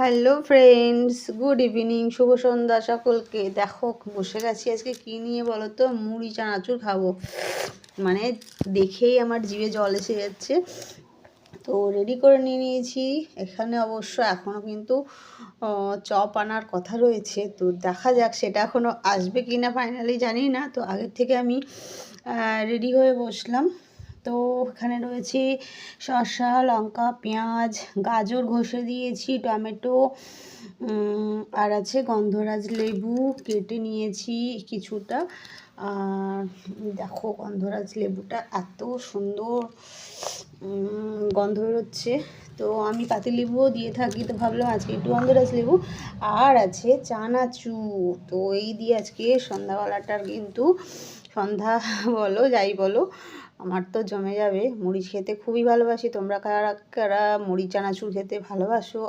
Hello friends, good evening, শুভ সন্ধ্যা সকলকে। দেখো বসে গেছি আজকে কী নিয়ে বলো তো, মুড়ি চানাচুর খাবো। মানে দেখেই আমার জিভে জল এসে যাচ্ছে। তো রেডি করে নিয়ে নিয়েছি। এখানে অবশ্য এখনও কিন্তু চপ আনার কথা রয়েছে, তো দেখা যাক সেটা এখনও আসবে কি না ফাইনালি জানি না। তো আগের থেকে আমি রেডি হয়ে বসলাম। তো এখানে রয়েছে শসা, লঙ্কা, পেঁয়াজ, গাজর ঘষে দিয়েছি, টমেটো, আর আছে গন্ধরাজ লেবু কেটে নিয়েছি কিছুটা। আর দেখো গন্ধরাজ লেবুটা এত সুন্দর গন্ধ বেরোচ্ছে। তো আমি পাতিলেবুও দিয়ে থাকি, তো ভাবলাম আজকে একটু গন্ধরাজ লেবু। আর আছে চানাচুর, তো এই দিয়ে আজকে সন্ধ্যাবেলাটার কিন্তু সন্ধ্যা বলো যাই বলো আমার তো জমে যাবে। মুড়ি খেতে খুবই ভালোবাসি। তোমরা কারা কারা মুড়ি চানাচুর খেতে ভালোবাসো